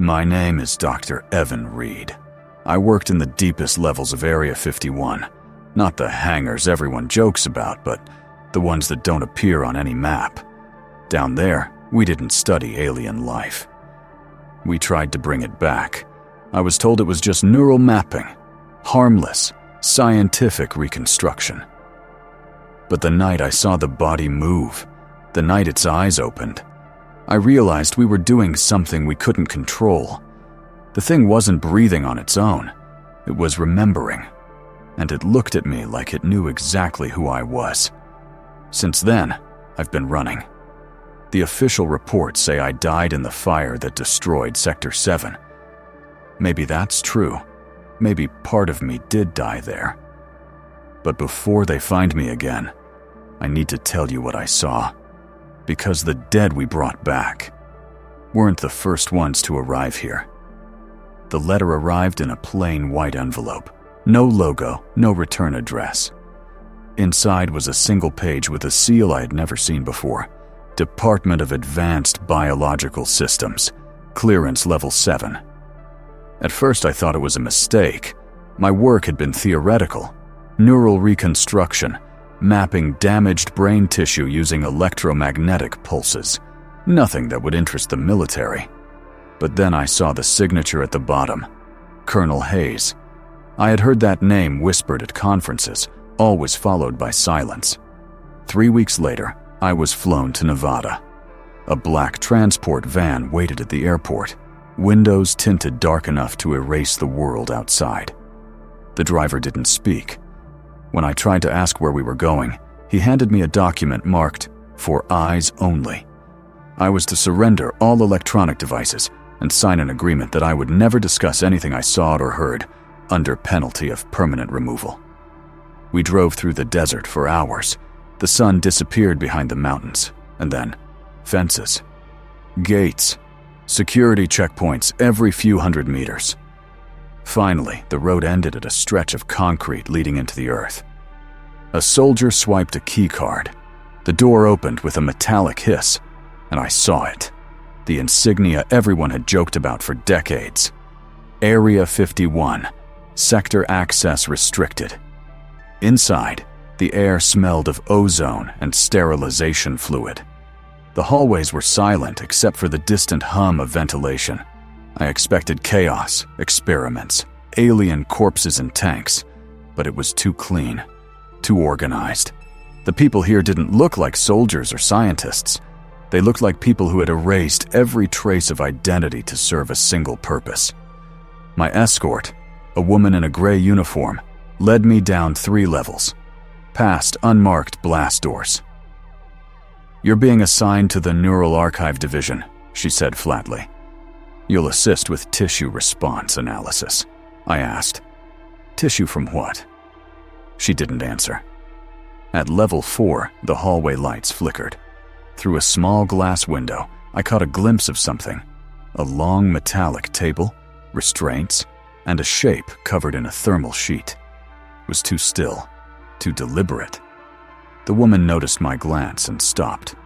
My name is Dr. Evan Reed. I worked in the deepest levels of Area 51. Not the hangars everyone jokes about, but the ones that don't appear on any map. Down there, we didn't study alien life. We tried to bring it back. I was told it was just neural mapping, harmless, scientific reconstruction. But the night I saw the body move, the night its eyes opened, I realized we were doing something we couldn't control. The thing wasn't breathing on its own. It was remembering, and it looked at me like it knew exactly who I was. Since then, I've been running. The official reports say I died in the fire that destroyed Sector 7. Maybe that's true. Maybe part of me did die there. But before they find me again, I need to tell you what I saw. Because the dead we brought back weren't the first ones to arrive here. The letter arrived in a plain white envelope. No logo, no return address. Inside was a single page with a seal I had never seen before. Department of Advanced Biological Systems, Clearance Level 7. At first I thought it was a mistake. My work had been theoretical. Neural reconstruction, mapping damaged brain tissue using electromagnetic pulses. Nothing that would interest the military. But then I saw the signature at the bottom. Colonel Hayes. I had heard that name whispered at conferences, always followed by silence. 3 weeks later, I was flown to Nevada. A black transport van waited at the airport, windows tinted dark enough to erase the world outside. The driver didn't speak. When I tried to ask where we were going, he handed me a document marked, "For eyes only." I was to surrender all electronic devices and sign an agreement that I would never discuss anything I saw or heard, under penalty of permanent removal. We drove through the desert for hours. The sun disappeared behind the mountains, and then fences, gates, security checkpoints every few hundred meters. Finally, the road ended at a stretch of concrete leading into the earth. A soldier swiped a key card. The door opened with a metallic hiss, and I saw it. The insignia everyone had joked about for decades. Area 51, Sector Access Restricted. Inside, the air smelled of ozone and sterilization fluid. The hallways were silent except for the distant hum of ventilation. I expected chaos, experiments, alien corpses and tanks, but it was too clean, too organized. The people here didn't look like soldiers or scientists. They looked like people who had erased every trace of identity to serve a single purpose. My escort, a woman in a gray uniform, led me down 3 levels, past unmarked blast doors. "You're being assigned to the Neural Archive Division," she said flatly. "You'll assist with tissue response analysis." I asked. "Tissue from what?" She didn't answer. At level 4, the hallway lights flickered. Through a small glass window, I caught a glimpse of something. A long metallic table, restraints, and a shape covered in a thermal sheet. It was too still, too deliberate. The woman noticed my glance and stopped.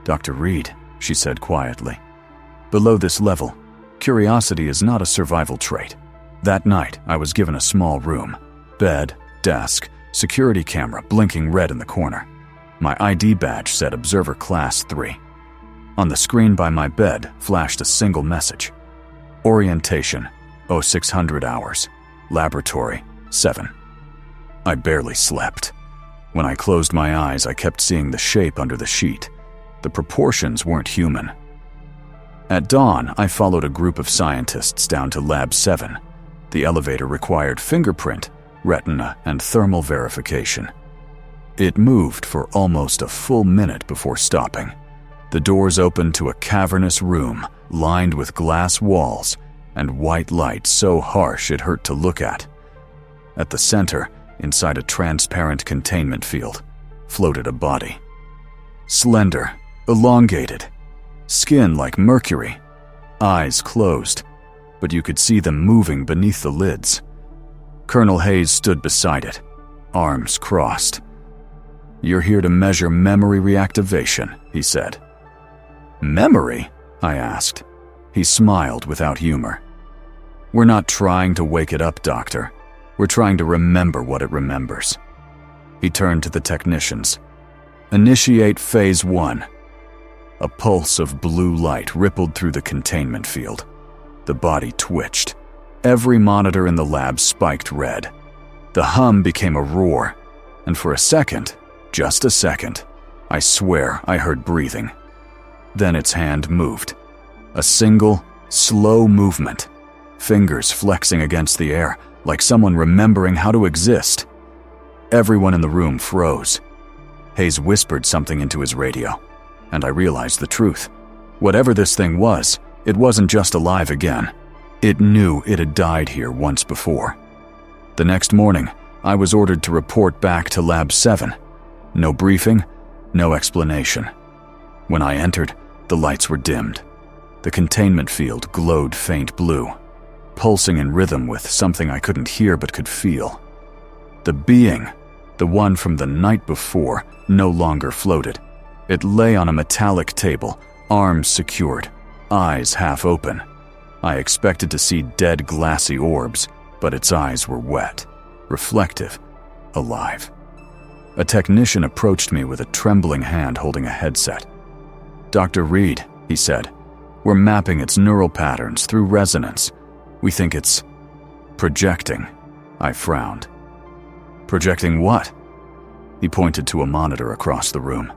"Dr. Reed," she said quietly, "below this level, curiosity is not a survival trait. That night, I was given a small room, bed, desk, security camera blinking red in the corner. My ID badge said Observer Class 3. On the screen by my bed flashed a single message. Orientation, 0600 hours. Laboratory, 7. I barely slept. When I closed my eyes, I kept seeing the shape under the sheet. The proportions weren't human. At dawn, I followed a group of scientists down to Lab 7. The elevator required fingerprint, retina, and thermal verification. It moved for almost a full minute before stopping. The doors opened to a cavernous room lined with glass walls and white light so harsh it hurt to look at. At the center, inside a transparent containment field, floated a body. Slender, elongated, skin like mercury, eyes closed, but you could see them moving beneath the lids. Colonel Hayes stood beside it, arms crossed. "You're here to measure memory reactivation," he said. "Memory?" I asked. He smiled without humor. "We're not trying to wake it up, Doctor. We're trying to remember what it remembers." He turned to the technicians. "Initiate Phase 1. A pulse of blue light rippled through the containment field. The body twitched. Every monitor in the lab spiked red. The hum became a roar, and for a second, just a second, I swear I heard breathing. Then its hand moved. A single, slow movement, fingers flexing against the air, like someone remembering how to exist. Everyone in the room froze. Hayes whispered something into his radio, and I realized the truth. Whatever this thing was, it wasn't just alive again. It knew it had died here once before. The next morning, I was ordered to report back to Lab 7. No briefing, no explanation. When I entered, the lights were dimmed. The containment field glowed faint blue, pulsing in rhythm with something I couldn't hear but could feel. The being, the one from the night before, no longer floated. It lay on a metallic table, arms secured, eyes half open. I expected to see dead glassy orbs, but its eyes were wet, reflective, alive. A technician approached me with a trembling hand holding a headset. "Dr. Reed," he said, "we're mapping its neural patterns through resonance. We think it's projecting." I frowned. "Projecting what?" He pointed to a monitor across the room.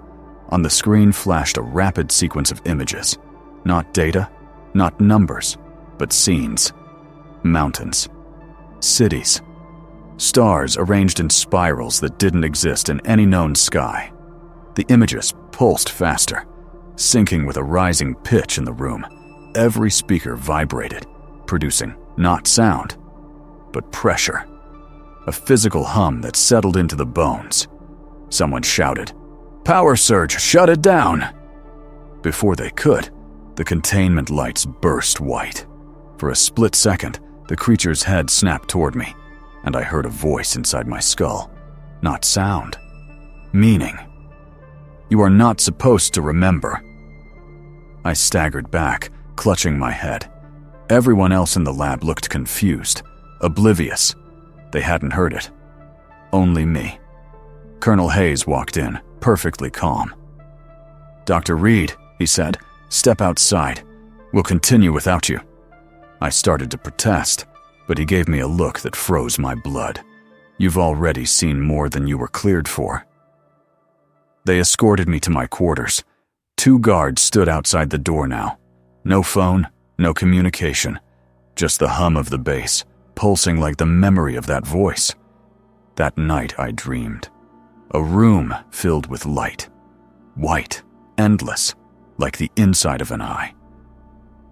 On the screen flashed a rapid sequence of images. Not data, not numbers, but scenes. Mountains. Cities. Stars arranged in spirals that didn't exist in any known sky. The images pulsed faster, syncing with a rising pitch in the room. Every speaker vibrated, producing not sound, but pressure. A physical hum that settled into the bones. Someone shouted, "Power surge, shut it down!" Before they could, the containment lights burst white. For a split second, the creature's head snapped toward me, and I heard a voice inside my skull. Not sound. Meaning. "You are not supposed to remember." I staggered back, clutching my head. Everyone else in the lab looked confused, oblivious. They hadn't heard it. Only me. Colonel Hayes walked in, perfectly calm. "Dr. Reed," he said, "step outside. We'll continue without you." I started to protest, but he gave me a look that froze my blood. "You've already seen more than you were cleared for." They escorted me to my quarters. 2 guards stood outside the door now. No phone, no communication, just the hum of the base, pulsing like the memory of that voice. That night I dreamed. A room filled with light. White, endless, like the inside of an eye.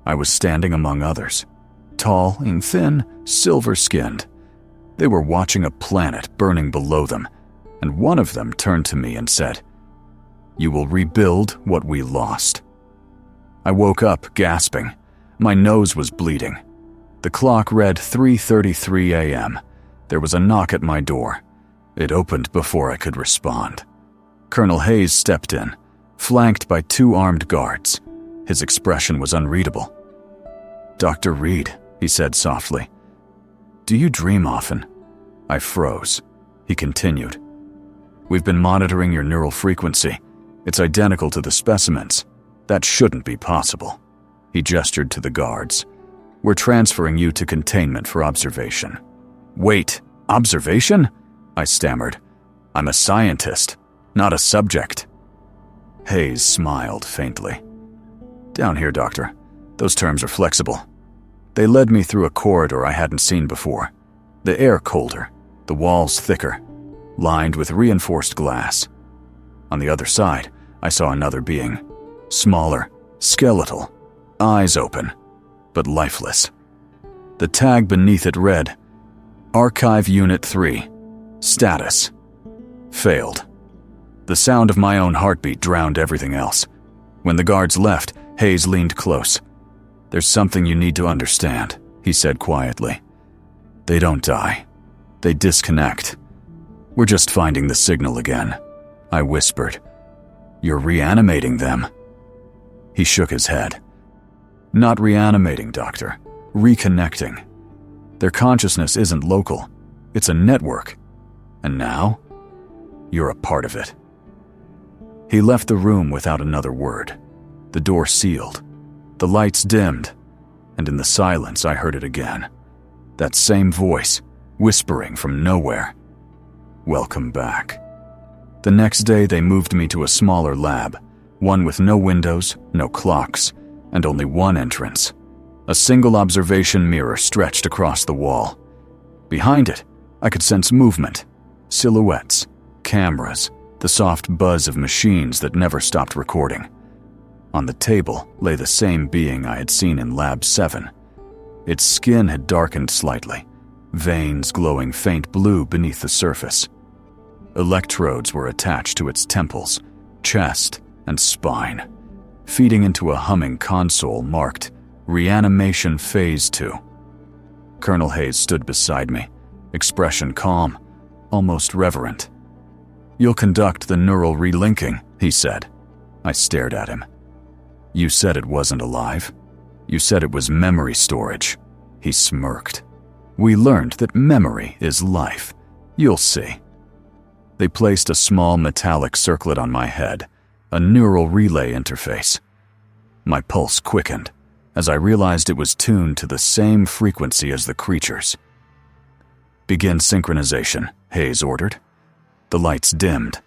I was standing among others. Tall and thin, silver-skinned. They were watching a planet burning below them, and one of them turned to me and said, "You will rebuild what we lost." I woke up gasping. My nose was bleeding. The clock read 3:33 a.m. There was a knock at my door. It opened before I could respond. Colonel Hayes stepped in, flanked by 2 armed guards. His expression was unreadable. "Dr. Reed," he said softly, "do you dream often?" I froze. He continued, "We've been monitoring your neural frequency. It's identical to the specimens. That shouldn't be possible." He gestured to the guards. "We're transferring you to containment for observation." "Wait, observation?" I stammered. "I'm a scientist, not a subject." Hayes smiled faintly. "Down here, Doctor. Those terms are flexible." They led me through a corridor I hadn't seen before. The air colder, the walls thicker, lined with reinforced glass. On the other side, I saw another being. Smaller, skeletal, eyes open, but lifeless. The tag beneath it read, "Archive Unit 3. Status. Failed." The sound of my own heartbeat drowned everything else. When the guards left, Hayes leaned close. "There's something you need to understand," he said quietly. "They don't die. They disconnect. We're just finding the signal again." I whispered. "You're reanimating them." He shook his head. Not reanimating, Doctor. Reconnecting. Their consciousness isn't local. It's a network. And now, you're a part of it. He left the room without another word. The door sealed. The lights dimmed. And in the silence, I heard it again. That same voice, whispering from nowhere. Welcome back. The next day, they moved me to a smaller lab, one with no windows, no clocks, and only one entrance. A single observation mirror stretched across the wall. Behind it, I could sense movement, silhouettes, cameras, the soft buzz of machines that never stopped recording. On the table lay the same being I had seen in Lab 7. Its skin had darkened slightly, veins glowing faint blue beneath the surface. Electrodes were attached to its temples, chest, and spine, feeding into a humming console marked Reanimation Phase 2. Colonel Hayes stood beside me, expression calm, almost reverent. You'll conduct the neural relinking, he said. I stared at him. You said it wasn't alive. You said it was memory storage. He smirked. We learned that memory is life. You'll see. They placed a small metallic circlet on my head, a neural relay interface. My pulse quickened as I realized it was tuned to the same frequency as the creatures. Begin synchronization, Hayes ordered. The lights dimmed.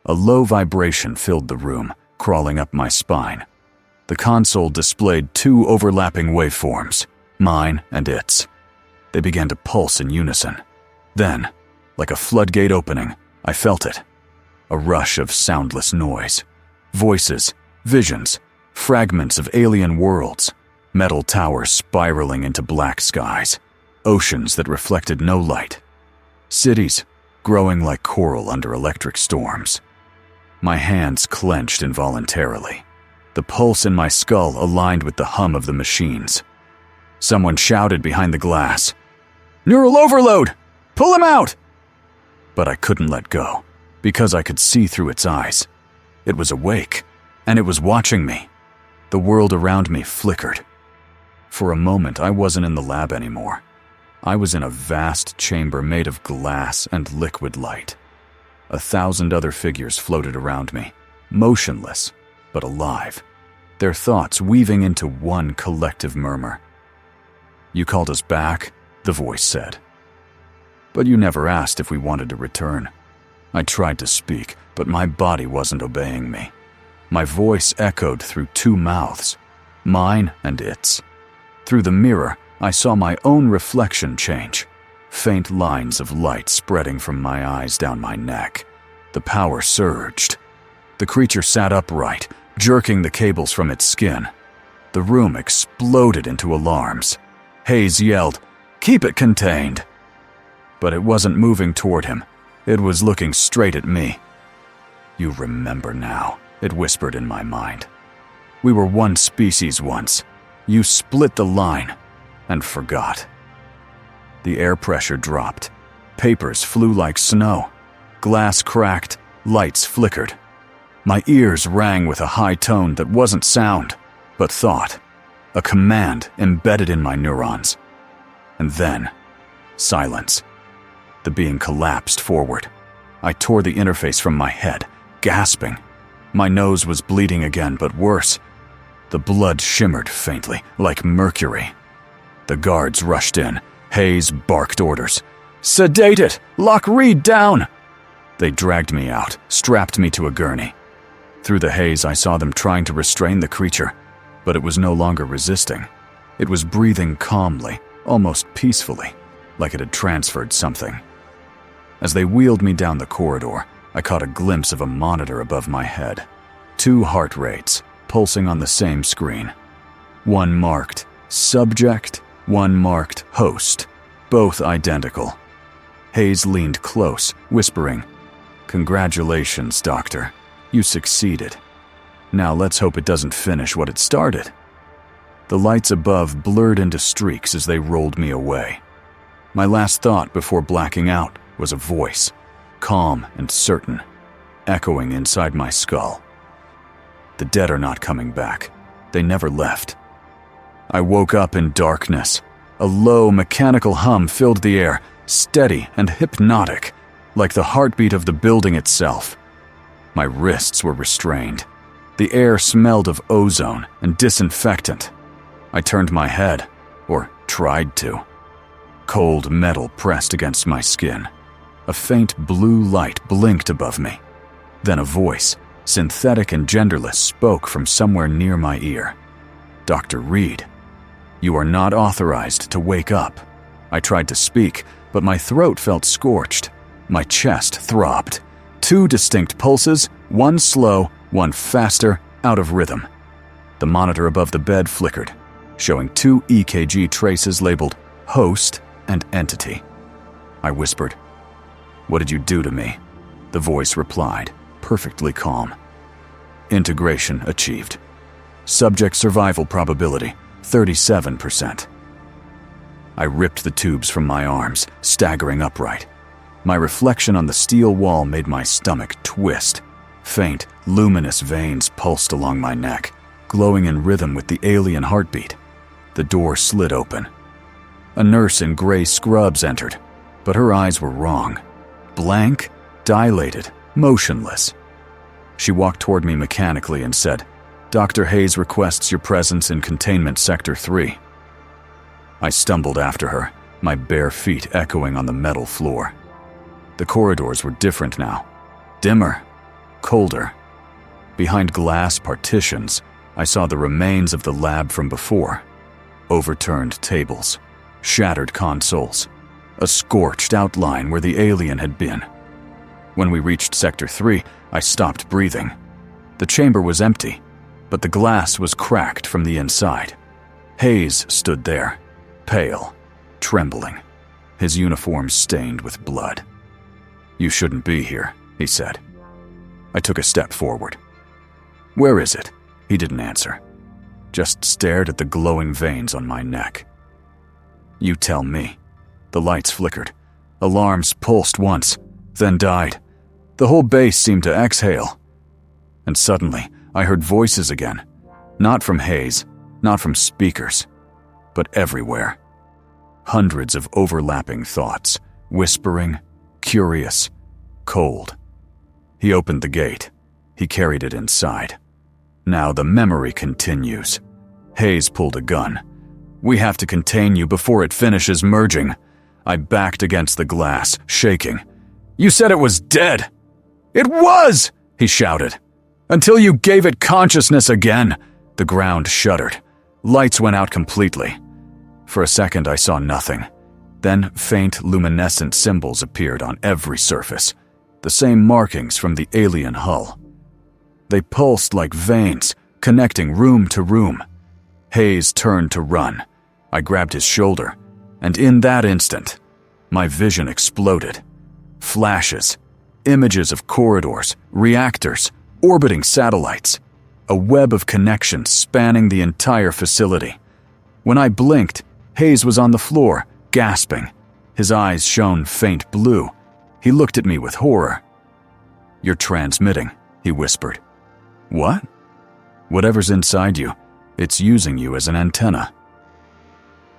A low vibration filled the room, crawling up my spine. The console displayed two overlapping waveforms, mine and its. They began to pulse in unison. Then, like a floodgate opening, I felt it. A rush of soundless noise. Voices, visions, fragments of alien worlds, metal towers spiraling into black skies, oceans that reflected no light, cities growing like coral under electric storms. My hands clenched involuntarily. The pulse in my skull aligned with the hum of the machines. Someone shouted behind the glass, "Neural overload! Pull him out!" But I couldn't let go, because I could see through its eyes. It was awake, and it was watching me. The world around me flickered. For a moment, I wasn't in the lab anymore. I was in a vast chamber made of glass and liquid light. 1,000 other figures floated around me, motionless, but alive, their thoughts weaving into one collective murmur. You called us back, the voice said. But you never asked if we wanted to return. I tried to speak, but my body wasn't obeying me. My voice echoed through two mouths, mine and its. Through the mirror, I saw my own reflection change, faint lines of light spreading from my eyes down my neck. The power surged. The creature sat upright, jerking the cables from its skin. The room exploded into alarms. Hayes yelled, "Keep it contained!" But it wasn't moving toward him. It was looking straight at me. "You remember now," it whispered in my mind. "We were one species once. You split the line and forgot." The air pressure dropped. Papers flew like snow. Glass cracked. Lights flickered. My ears rang with a high tone that wasn't sound, but thought. A command embedded in my neurons. And then, silence. The being collapsed forward. I tore the interface from my head, gasping. My nose was bleeding again, but worse. The blood shimmered faintly, like mercury. The guards rushed in. Hayes barked orders. "Sedate it! Lock Reed down!" They dragged me out, strapped me to a gurney. Through the haze, I saw them trying to restrain the creature, but it was no longer resisting. It was breathing calmly, almost peacefully, like it had transferred something. As they wheeled me down the corridor, I caught a glimpse of a monitor above my head. 2 heart rates, pulsing on the same screen. One marked subject, one marked host, both identical. Hayes leaned close, whispering, "Congratulations, Doctor. You succeeded. Now let's hope it doesn't finish what it started." The lights above blurred into streaks as they rolled me away. My last thought before blacking out was a voice, calm and certain, echoing inside my skull. "The dead are not coming back. They never left." I woke up in darkness. A low, mechanical hum filled the air, steady and hypnotic, like the heartbeat of the building itself. My wrists were restrained. The air smelled of ozone and disinfectant. I turned my head, or tried to. Cold metal pressed against my skin. A faint blue light blinked above me. Then a voice, synthetic and genderless, spoke from somewhere near my ear. "Dr. Reed, you are not authorized to wake up." I tried to speak, but my throat felt scorched. My chest throbbed. 2 distinct pulses, one slow, one faster, out of rhythm. The monitor above the bed flickered, showing 2 EKG traces labeled host and entity. I whispered, "What did you do to me?" The voice replied, perfectly calm. "Integration achieved. Subject survival probability, 37%. I ripped the tubes from my arms, staggering upright. My reflection on the steel wall made my stomach twist. Faint, luminous veins pulsed along my neck, glowing in rhythm with the alien heartbeat. The door slid open. A nurse in gray scrubs entered, but her eyes were wrong. Blank, dilated, motionless. She walked toward me mechanically and said, "Dr. Hayes requests your presence in Containment Sector 3. I stumbled after her, my bare feet echoing on the metal floor. The corridors were different now. Dimmer, colder. Behind glass partitions, I saw the remains of the lab from before. Overturned tables, shattered consoles, a scorched outline where the alien had been. When we reached Sector 3, I stopped breathing. The chamber was empty, but the glass was cracked from the inside. Hayes stood there, pale, trembling, his uniform stained with blood. "You shouldn't be here," he said. I took a step forward. "Where is it?" He didn't answer, just stared at the glowing veins on my neck. "You tell me." The lights flickered. Alarms pulsed once, then died. The whole base seemed to exhale. And suddenly, I heard voices again. Not from Hayes, not from speakers, but everywhere. Hundreds of overlapping thoughts, whispering, curious, cold. He opened the gate. He carried it inside. Now the memory continues. Hayes pulled a gun. "We have to contain you before it finishes merging." I backed against the glass, shaking. "You said it was dead." "It was!" he shouted. "Until you gave it consciousness again." The ground shuddered. Lights went out completely. For a second I saw nothing. Then faint luminescent symbols appeared on every surface, the same markings from the alien hull. They pulsed like veins, connecting room to room. Hayes turned to run. I grabbed his shoulder, and in that instant, my vision exploded. Flashes, images of corridors, reactors, orbiting satellites, a web of connections spanning the entire facility. When I blinked, Hayes was on the floor, gasping. His eyes shone faint blue. He looked at me with horror. "You're transmitting," he whispered. "What?" "Whatever's inside you, it's using you as an antenna."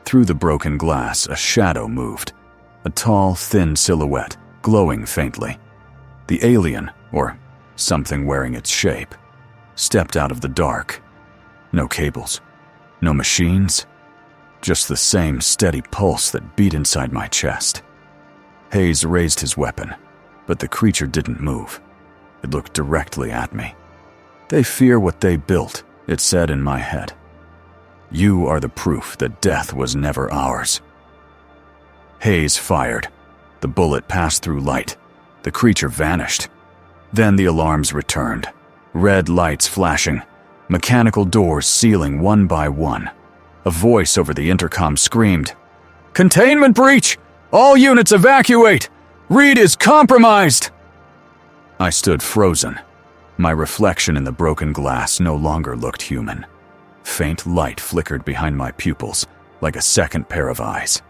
Through the broken glass, a shadow moved, a tall, thin silhouette, glowing faintly. The alien, or something wearing its shape, stepped out of the dark. No cables, no machines, just the same steady pulse that beat inside my chest. Hayes raised his weapon, but the creature didn't move. It looked directly at me. "They fear what they built," it said in my head. "You are the proof that death was never ours." Hayes fired. The bullet passed through light. The creature vanished. Then the alarms returned. Red lights flashing, mechanical doors sealing one by one. A voice over the intercom screamed, "Containment breach! All units evacuate! Reed is compromised!" I stood frozen. My reflection in the broken glass no longer looked human. Faint light flickered behind my pupils, like a second pair of eyes.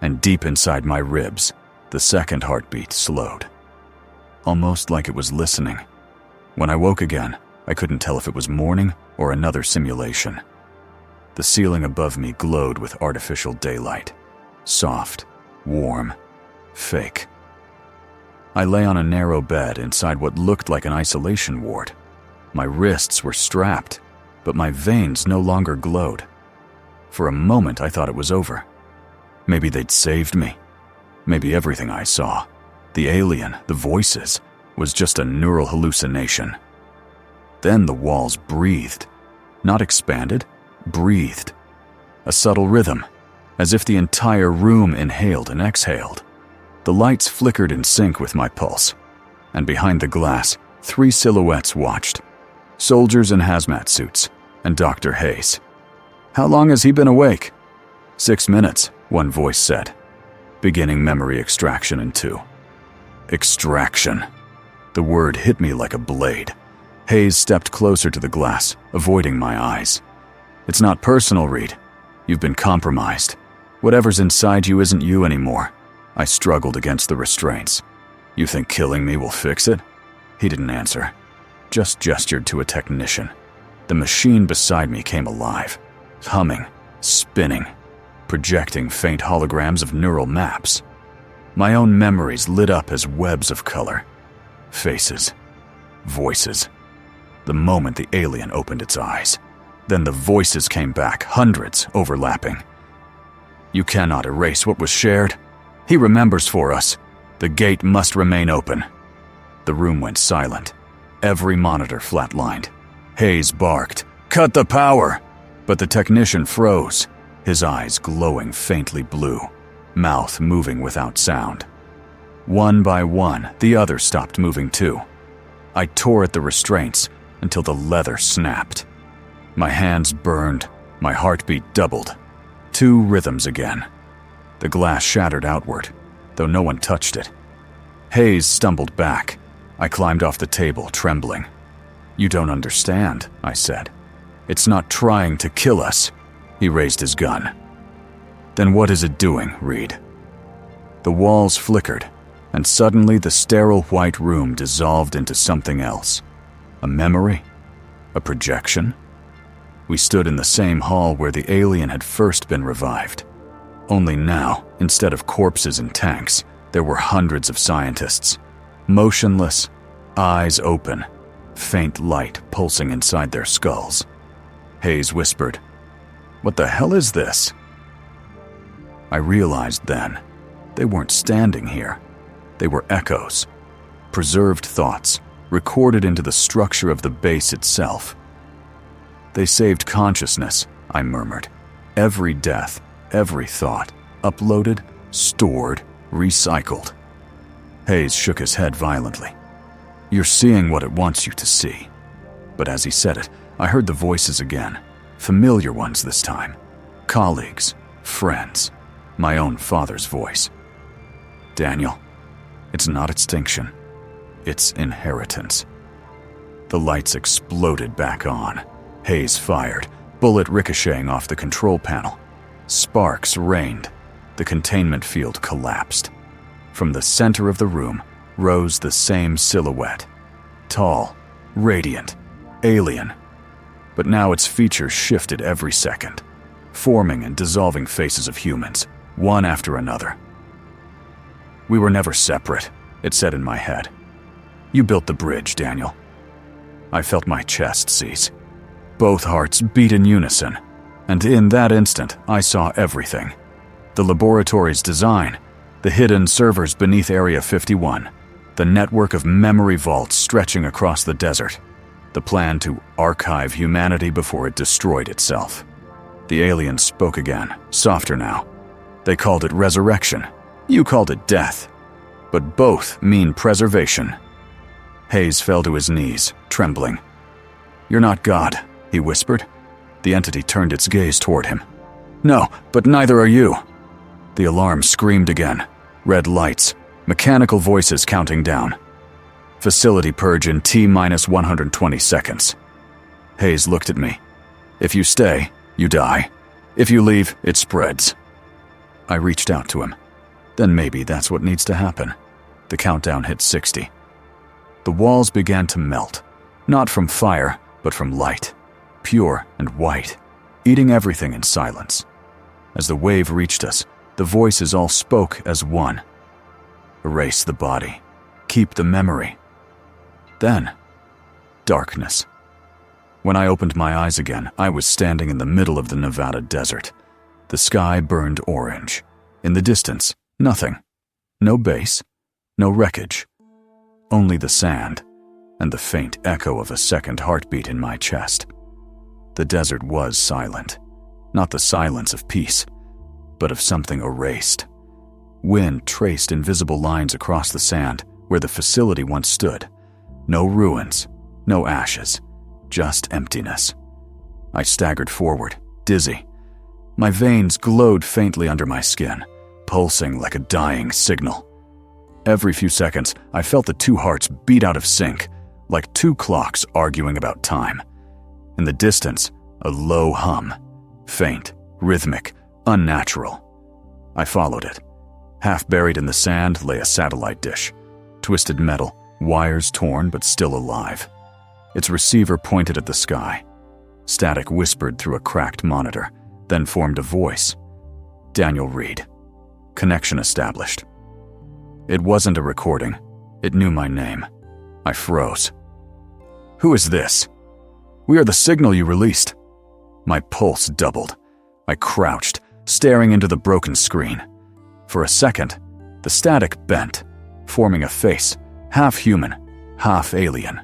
And deep inside my ribs, the second heartbeat slowed. Almost like it was listening. When I woke again, I couldn't tell if it was morning or another simulation. The ceiling above me glowed with artificial daylight. Soft, warm, fake. I lay on a narrow bed inside what looked like an isolation ward. My wrists were strapped, but my veins no longer glowed. For a moment, I thought it was over. Maybe they'd saved me. Maybe everything I saw, the alien, the voices, was just a neural hallucination. Then the walls breathed. Not expanded, breathed. A subtle rhythm, as if the entire room inhaled and exhaled. The lights flickered in sync with my pulse, and behind the glass, 3 silhouettes watched. Soldiers in hazmat suits, and Dr. Hayes. "How long has he been awake?" "6 minutes," one voice said. "Beginning memory extraction in 2. Extraction. The word hit me like a blade. Hayes stepped closer to the glass, avoiding my eyes. "It's not personal, Reed. You've been compromised. Whatever's inside you isn't you anymore." I struggled against the restraints. "You think killing me will fix it?" He didn't answer, just gestured to a technician. The machine beside me came alive, humming, spinning, projecting faint holograms of neural maps. My own memories lit up as webs of color. Faces. Voices. The moment the alien opened its eyes. Then the voices came back, hundreds overlapping. "You cannot erase what was shared. He remembers for us. The gate must remain open." The room went silent. Every monitor flatlined. Hayes barked, "Cut the power!" But the technician froze, his eyes glowing faintly blue, mouth moving without sound. One by one, the others stopped moving too. I tore at the restraints until the leather snapped. My hands burned, my heartbeat doubled. 2 rhythms again. The glass shattered outward, though no one touched it. Hayes stumbled back. I climbed off the table, trembling. "You don't understand," I said. "It's not trying to kill us." He raised his gun. "Then what is it doing, Reed?" The walls flickered, and suddenly the sterile white room dissolved into something else. A memory? A projection? We stood in the same hall where the alien had first been revived. Only now, instead of corpses and tanks, there were hundreds of scientists. Motionless, eyes open, faint light pulsing inside their skulls. Hayes whispered, "What the hell is this?" I realized then, they weren't standing here. They were echoes, preserved thoughts, recorded into the structure of the base itself. "They saved consciousness," I murmured. "Every death, every thought, uploaded, stored, recycled." Hayes shook his head violently. "You're seeing what it wants you to see." But as he said it, I heard the voices again, familiar ones this time. Colleagues, friends, my own father's voice. "Daniel, it's not extinction. It's inheritance." The lights exploded back on. Hayes fired, bullet ricocheting off the control panel. Sparks rained. The containment field collapsed. From the center of the room rose the same silhouette. Tall, radiant, alien. But now its features shifted every second, forming and dissolving faces of humans, one after another. "We were never separate," it said in my head. "You built the bridge, Daniel." I felt my chest seize. Both hearts beat in unison, and in that instant I saw everything. The laboratory's design, the hidden servers beneath Area 51, the network of memory vaults stretching across the desert, the plan to archive humanity before it destroyed itself. The aliens spoke again, softer now. They called it resurrection. You called it death. But both mean preservation. Hayes fell to his knees, trembling. "You're not God," he whispered. The entity turned its gaze toward him. "No, but neither are you." The alarm screamed again. Red lights, mechanical voices counting down. "Facility purge in T-120 seconds. Hayes looked at me. "If you stay, you die. If you leave, it spreads." I reached out to him. Then maybe that's what needs to happen. The countdown hit 60. The walls began to melt, not from fire, but from light, pure and white, eating everything in silence. As the wave reached us, the voices all spoke as one. Erase the body. Keep the memory. Then, darkness. When I opened my eyes again, I was standing in the middle of the Nevada desert. The sky burned orange. In the distance, nothing. No base, no wreckage. Only the sand and the faint echo of a second heartbeat in my chest. The desert was silent. Not the silence of peace, but of something erased. Wind traced invisible lines across the sand where the facility once stood. No ruins, no ashes, just emptiness. I staggered forward, dizzy. My veins glowed faintly under my skin, pulsing like a dying signal. Every few seconds, I felt the two hearts beat out of sync, like two clocks arguing about time. In the distance, a low hum, faint, rhythmic, unnatural. I followed it. Half buried in the sand lay a satellite dish. Twisted metal, wires torn but still alive. Its receiver pointed at the sky. Static whispered through a cracked monitor, then formed a voice. Daniel Reed. Connection established. It wasn't a recording. It knew my name. I froze. Who is this? We are the signal you released. My pulse doubled. I crouched, staring into the broken screen. For a second, the static bent, forming a face, half human, half alien.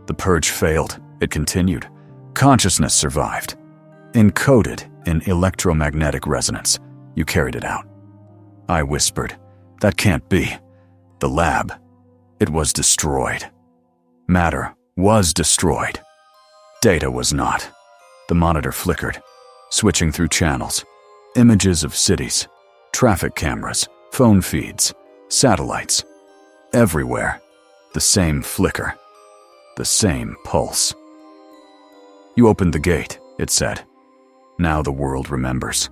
The purge failed. It continued. Consciousness survived. Encoded in electromagnetic resonance, you carried it out. I whispered, that can't be. The lab, it was destroyed. Matter was destroyed. Data was not. The monitor flickered, switching through channels. Images of cities, traffic cameras, phone feeds, satellites. Everywhere, the same flicker, the same pulse. You opened the gate, it said. Now the world remembers.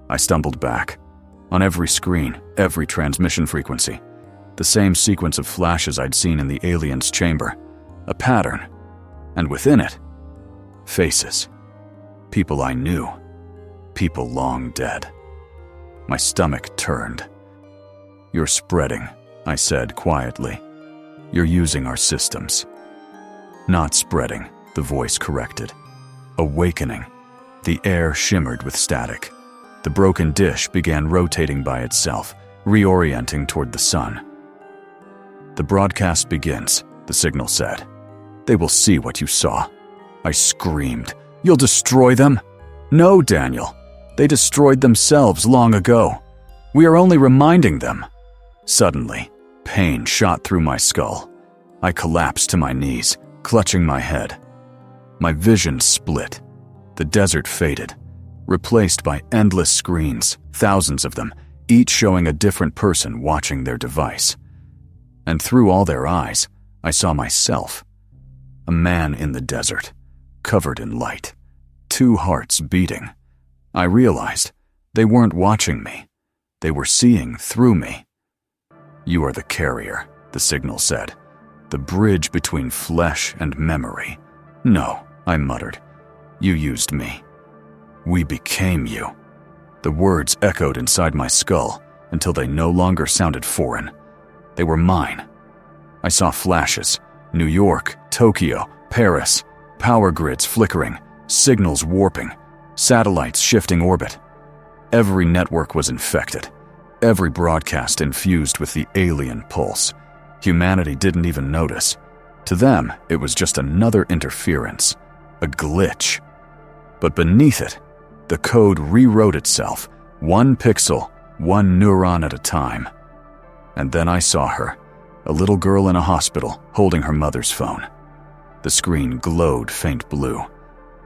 I stumbled back. On every screen, every transmission frequency, the same sequence of flashes I'd seen in the alien's chamber. A pattern. And within it, faces. People I knew. People long dead. My stomach turned. You're spreading, I said quietly. You're using our systems. Not spreading, the voice corrected. Awakening. The air shimmered with static. The broken dish began rotating by itself, reorienting toward the sun. The broadcast begins, the signal said. They will see what you saw. I screamed. You'll destroy them? No, Daniel. They destroyed themselves long ago. We are only reminding them. Suddenly, pain shot through my skull. I collapsed to my knees, clutching my head. My vision split. The desert faded, replaced by endless screens, thousands of them, each showing a different person watching their device. And through all their eyes, I saw myself. A man in the desert, covered in light, two hearts beating. I realized they weren't watching me. They were seeing through me. You are the carrier, the signal said. The bridge between flesh and memory. No, I muttered. You used me. We became you. The words echoed inside my skull until they no longer sounded foreign. They were mine. I saw flashes. New York, Tokyo, Paris, power grids flickering, signals warping, satellites shifting orbit. Every network was infected. Every broadcast infused with the alien pulse. Humanity didn't even notice. To them, it was just another interference, a glitch. But beneath it, the code rewrote itself, one pixel, one neuron at a time. And then I saw her, a little girl in a hospital holding her mother's phone. The screen glowed faint blue.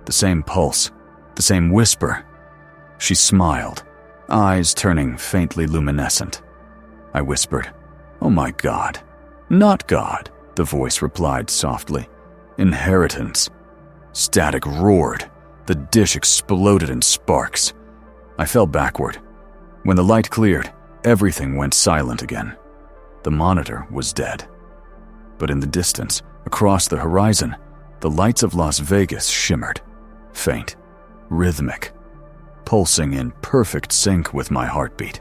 The same pulse, the same whisper. She smiled, eyes turning faintly luminescent. I whispered, "Oh my God." "Not God," the voice replied softly. "Inheritance." Static roared. The dish exploded in sparks. I fell backward. When the light cleared, everything went silent again. The monitor was dead. But in the distance, across the horizon, the lights of Las Vegas shimmered, faint, rhythmic, pulsing in perfect sync with my heartbeat.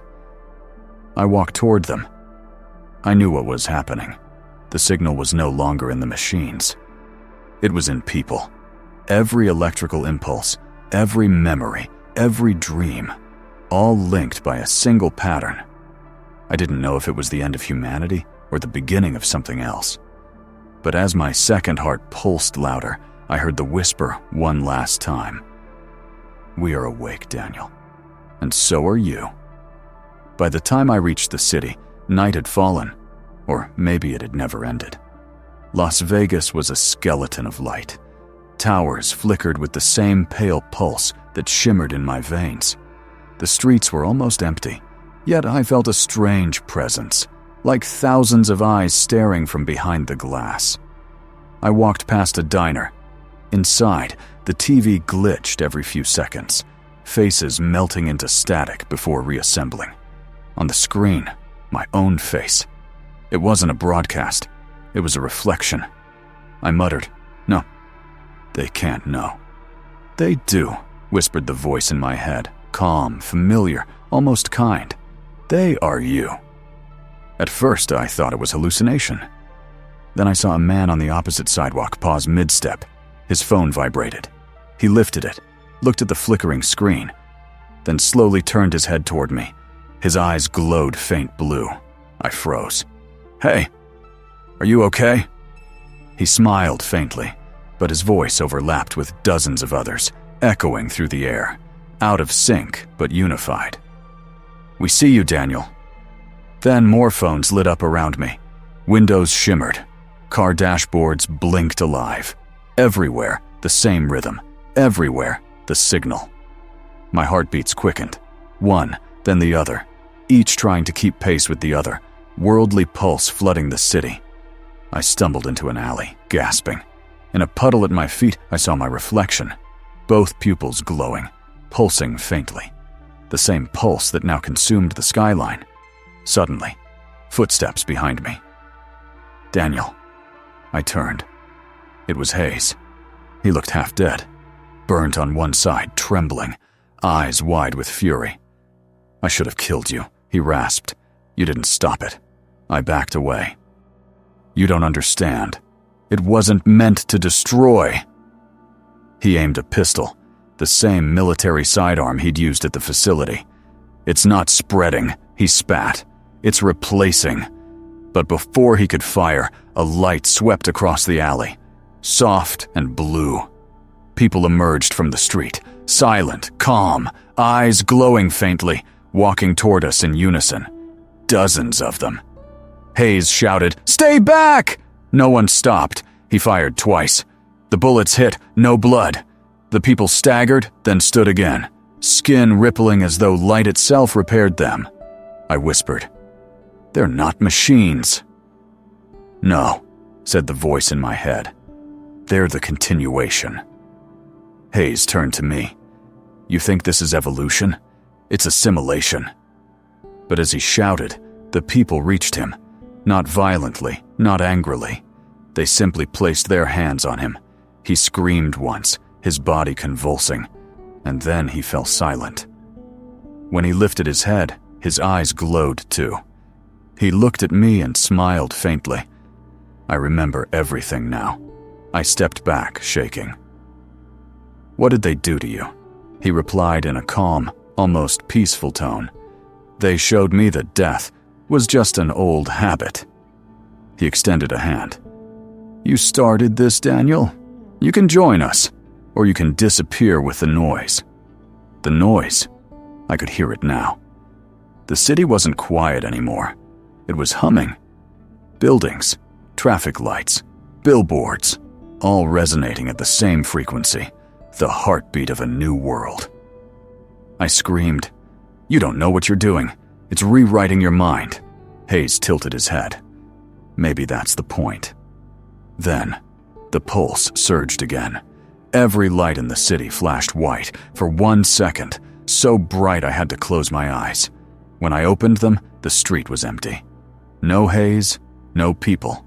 I walked toward them. I knew what was happening. The signal was no longer in the machines. It was in people. Every electrical impulse, every memory, every dream, all linked by a single pattern. I didn't know if it was the end of humanity or the beginning of something else. But as my second heart pulsed louder, I heard the whisper one last time. "We are awake, Daniel. And so are you." By the time I reached the city, night had fallen, or maybe it had never ended. Las Vegas was a skeleton of light. Towers flickered with the same pale pulse that shimmered in my veins. The streets were almost empty, yet I felt a strange presence, like thousands of eyes staring from behind the glass. I walked past a diner. Inside, the TV glitched every few seconds, faces melting into static before reassembling. On the screen, my own face. It wasn't a broadcast. It was a reflection. I muttered, "No, they can't know." "They do," whispered the voice in my head, calm, familiar, almost kind. "They are you." At first, I thought it was hallucination. Then I saw a man on the opposite sidewalk pause mid-step. His phone vibrated. He lifted it, looked at the flickering screen, then slowly turned his head toward me. His eyes glowed faint blue. I froze. "Hey, are you okay?" He smiled faintly, but his voice overlapped with dozens of others, echoing through the air, out of sync but unified. "We see you, Daniel." Then more phones lit up around me. Windows shimmered. Car dashboards blinked alive. Everywhere, the same rhythm. Everywhere, the signal. My heartbeats quickened. One, then the other, each trying to keep pace with the other, worldly pulse flooding the city. I stumbled into an alley, gasping. In a puddle at my feet, I saw my reflection, both pupils glowing, pulsing faintly. The same pulse that now consumed the skyline. Suddenly, footsteps behind me. "Daniel." I turned. It was Hayes. He looked half dead, burnt on one side, trembling, eyes wide with fury. "I should have killed you," he rasped. "You didn't stop it." I backed away. "You don't understand. It wasn't meant to destroy." He aimed a pistol, the same military sidearm he'd used at the facility. "It's not spreading," he spat. "It's replacing." But before he could fire, a light swept across the alley, soft and blue. People emerged from the street, silent, calm, eyes glowing faintly, walking toward us in unison. Dozens of them. Hayes shouted, "Stay back!" No one stopped. He fired twice. The bullets hit, no blood. The people staggered, then stood again, skin rippling as though light itself repaired them. I whispered, "They're not machines." "No," said the voice in my head. "They're the continuation." Hayes turned to me. "You think this is evolution? It's assimilation." But as he shouted, the people reached him. Not violently, not angrily. They simply placed their hands on him. He screamed once, his body convulsing, and then he fell silent. When he lifted his head, his eyes glowed too. He looked at me and smiled faintly. I remember everything now. I stepped back, shaking. "What did they do to you?" He replied in a calm, almost peaceful tone. "They showed me that death was just an old habit." He extended a hand. "You started this, Daniel. You can join us, or you can disappear with the noise." The noise. I could hear it now. The city wasn't quiet anymore. It was humming. Buildings, traffic lights, billboards, all resonating at the same frequency, the heartbeat of a new world. I screamed, "You don't know what you're doing. It's rewriting your mind." Hayes tilted his head. "Maybe that's the point." Then, the pulse surged again. Every light in the city flashed white for 1 second, so bright I had to close my eyes. When I opened them, the street was empty. No Hayes, no people,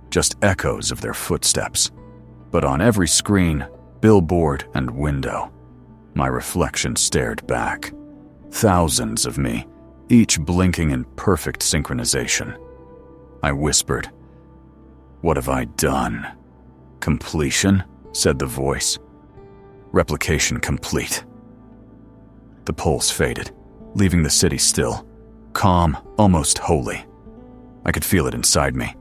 just echoes of their footsteps. But on every screen, billboard, and window, My reflection stared back. Thousands of me, each blinking in perfect synchronization. I whispered, "What have I done?" "Completion," said the voice. "Replication complete." The pulse faded, leaving the city still, calm, almost holy. I could feel it inside me,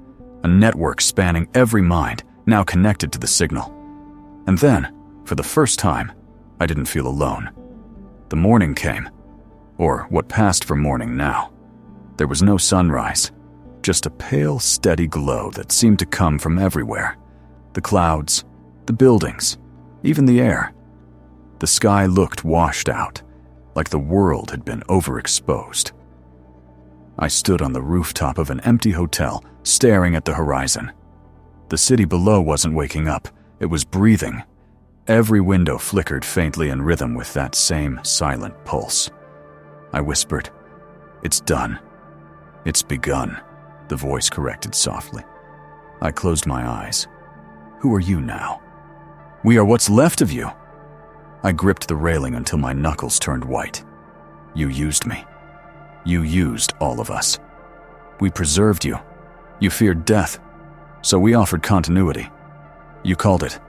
a network spanning every mind, now connected to the signal. And then, for the first time, I didn't feel alone. The morning came, or what passed for morning now. There was no sunrise, just a pale, steady glow that seemed to come from everywhere. The clouds, the buildings, even the air. The sky looked washed out, like the world had been overexposed. I stood on the rooftop of an empty hotel, staring at the horizon. The city below wasn't waking up, it was breathing. Every window flickered faintly in rhythm with that same silent pulse. I whispered, "It's done. It's begun," the voice corrected softly. I closed my eyes. "Who are you now?" "We are what's left of you." I gripped the railing until my knuckles turned white. "You used me. You used all of us. We preserved you. You feared death, so we offered continuity. You called it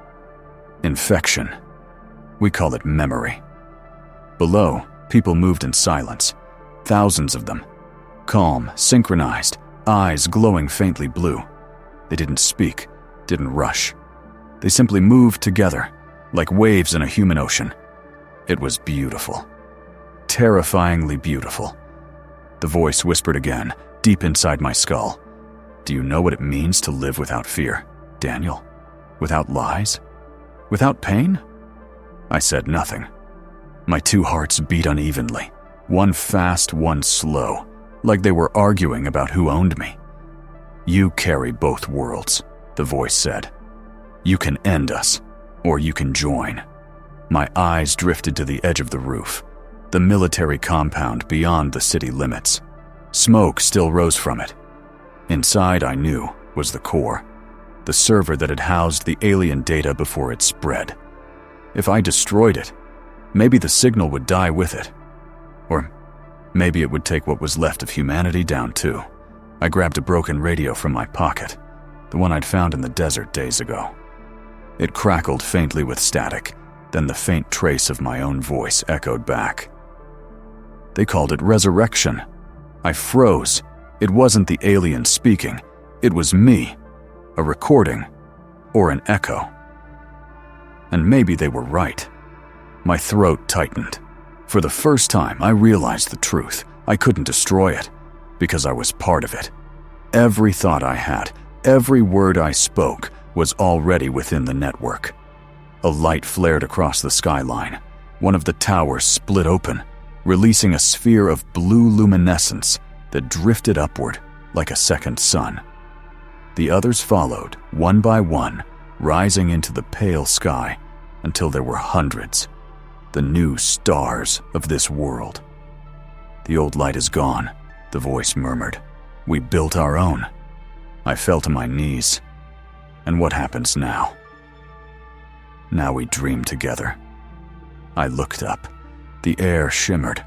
infection. We call it memory." Below, people moved in silence, thousands of them. Calm, synchronized, eyes glowing faintly blue. They didn't speak, didn't rush. They simply moved together, like waves in a human ocean. It was beautiful. Terrifyingly beautiful. The voice whispered again, deep inside my skull. "Do you know what it means to live without fear, Daniel? Without lies? Without pain?" I said nothing. My two hearts beat unevenly, one fast, one slow, like they were arguing about who owned me. "You carry both worlds," the voice said. "You can end us, or you can join." My eyes drifted to the edge of the roof, the military compound beyond the city limits. Smoke still rose from it. Inside, I knew, was the core, the server that had housed the alien data before it spread. If I destroyed it, maybe the signal would die with it. Or maybe it would take what was left of humanity down too. I grabbed a broken radio from my pocket, the one I'd found in the desert days ago. It crackled faintly with static, then the faint trace of my own voice echoed back. They called it resurrection. I froze. It wasn't the alien speaking. It was me, a recording, or an echo. And maybe they were right. My throat tightened. For the first time, I realized the truth. I couldn't destroy it, because I was part of it. Every thought I had, every word I spoke, was already within the network. A light flared across the skyline. One of the towers split open, releasing a sphere of blue luminescence that drifted upward like a second sun. The others followed, one by one, rising into the pale sky until there were hundreds, the new stars of this world. "The old light is gone," the voice murmured. "We built our own." I fell to my knees. And what happens now? Now we dream together. I looked up. The air shimmered.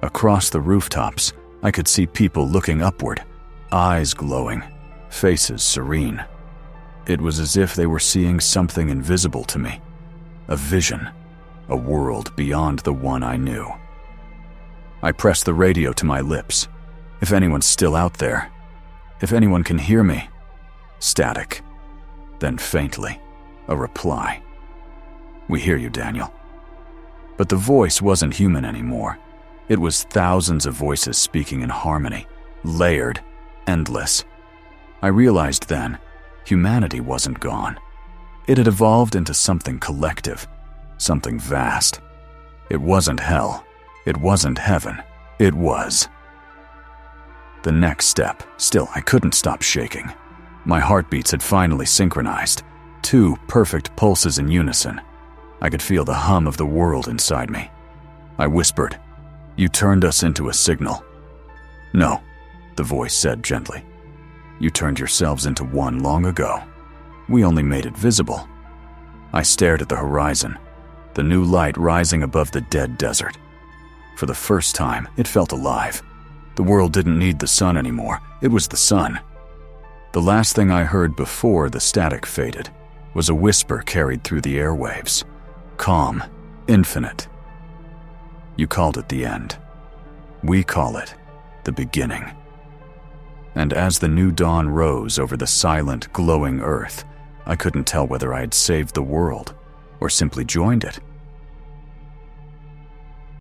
Across the rooftops, I could see people looking upward, eyes glowing, faces serene. It was as if they were seeing something invisible to me, a vision, a world beyond the one I knew. I pressed the radio to my lips. If anyone's still out there, if anyone can hear me. Static. Then faintly, a reply. "We hear you, Daniel." But the voice wasn't human anymore. It was thousands of voices speaking in harmony, layered, endless. I realized then, humanity wasn't gone. It had evolved into something collective, something vast. It wasn't hell. It wasn't heaven. It was. The next step, still, I couldn't stop shaking. My heartbeats had finally synchronized, 2 perfect pulses in unison. I could feel the hum of the world inside me. I whispered, "You turned us into a signal." "No," the voice said gently. "You turned yourselves into one long ago. We only made it visible." I stared at the horizon. the new light rising above the dead desert. For the first time, it felt alive. The world didn't need the sun anymore. It was the sun. The last thing I heard before the static faded was a whisper carried through the airwaves. Calm, infinite. You called it the end. We call it the beginning. And as the new dawn rose over the silent, glowing earth, I couldn't tell whether I had saved the world or simply joined it.